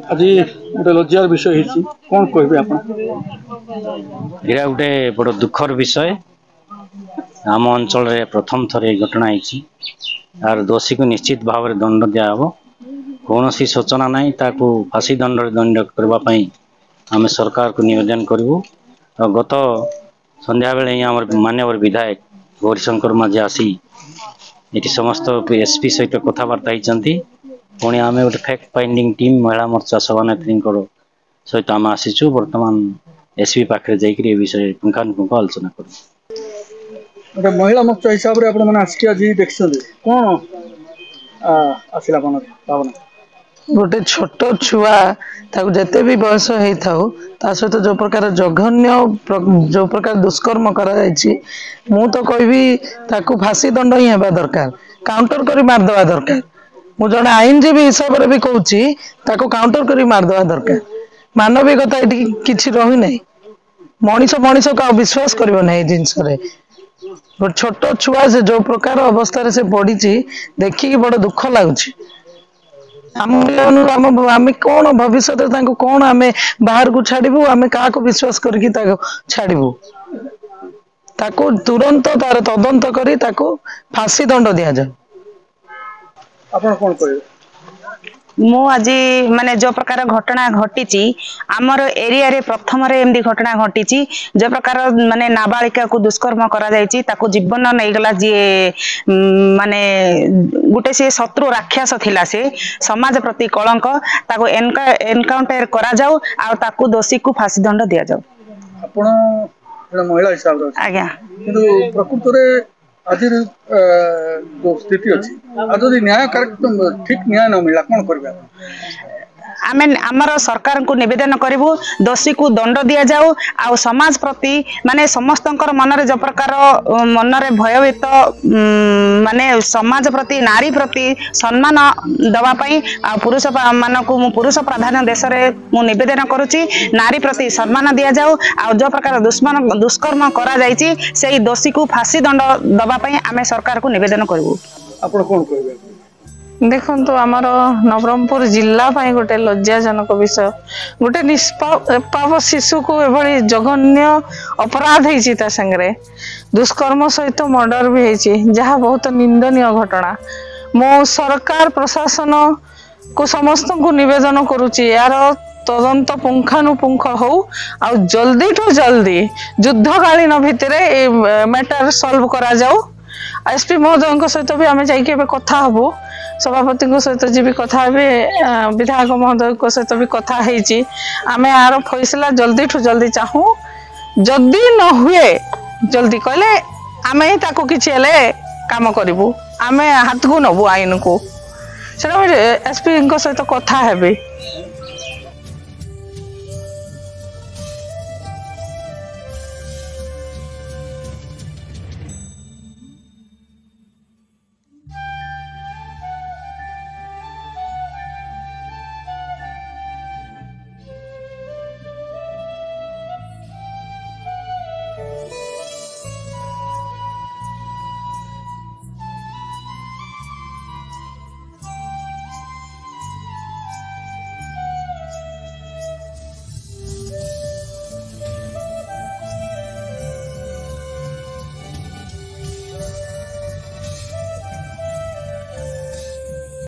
आज गोटे लज्जार विषय कौन कहे आप गोटे बड़ दुखर विषय आम अंचल प्रथम थर घटना यार दोषी को निश्चित भाव में दंड दिहब कौन सूचना ना ताकू फांसी दंड करने आम सरकार को निवेदन करूँ। गत संध्या बेले ही आम माननीय विधायक गौरीशंकर माझी आसी ये समस्त एसपी सहित कथबार्ता होती पुणी आम गोटे फैक्ट फाइंडिंग टीम महिला मोर्चा सभानेत्री सहित आम आसीचु बर्तमान एसपी पाखे जाकर विषय पुंखानुपुंख आलोचना कर महिला मोर्चा हिसाब से आज देखते कौन आसला भावना गोटे छोट छुआ जिते भी बयस होता सहित जो प्रकार जघन्य जो प्रकार दुष्कर्म मु तो कहबी फांसी दंड ही होगा दरकार काउंटर कर मारदेवा दरकार मु जड़े आईनजीवी हिसाब से भी कहूँ काउंटर कर मारदेवा दरकार मानविकता ये किसी रही ना मनीष मनीष को विश्वास करना जिनस गोटे छोट छुआ से जो प्रकार अवस्था से पड़ी देखिकी बड़ दुख लगुच आम कौन भविष्य कौन आम बाहर को छाड़ू आम क्या विश्वास करके छाड़ू ताको तुरंत तार तदंत करी ताको फांसी दंड दि जाए। आपण कौन कहे मु आज माने जो प्रकार घटना घटी आमर एरिया रे प्रथम एमती घटना घटी जो प्रकार माने नाबालिका को दुष्कर्म करा ताको जीवन नहीं गला जी माने गुटे से शत्रु राक्षस थिला से समाज प्रति कलंक ताको एनकाउंटर करा जाऊ आ ताको दोषी को फांसी दंड दिया जाऊ। आपण महिला हिसाब रे आज्ञा किंतु प्रकृत रे आज जो स्थिति अच्छी आज न्याय ठीक न्याय न मिला कौन कर आमे आमर सरकार को निवेदन करूँ दोषी को दंड दि जाऊ आ समाज प्रति माने समस्त मन जो प्रकार मन रे भयभीत माने समाज प्रति नारी प्रति सम्मान दवाई आ पुरुष मान को पुरुष प्राधान्य देश में मु निवेदन करुच्ची नारी प्रति सम्मान दि जाऊ आ जो प्रकार दुष्कर्म करा जायछि से दोषी को फांसी दंड दवाई आमे सरकार को निवेदन करूँ। आपण कौन कहे देखो तो आमर नवरंगपुर जिला गोटे लज्जाजनक विषय गोटे निष्पाप शिशु को एभली जघन्य अपराध होता संगे दुष्कर्म सहित मर्डर भी होती जहाँ बहुत निंदनीय घटना मो सरकार प्रशासन को समस्त को निवेदन करुच्ची यार तदंत पुंखानुपुंख हो आ जल्दी ठू जल्दी युद्धकालीन भितर मैटर सॉल्व करा जाऊ। एसपी महोदय सहित भी आम जाइए कथा हबू सभापति सहित जी भी कथा विधायक महोदय सहित भी कथा आम यार फैसला जल्दी ठू जल्दी चाहूँ जदि न हुए जल्दी कहले आम ही ताको किछि हेले काम करूँ आम हाथ को नबू आईन को एसपी सहित कथा हेबी।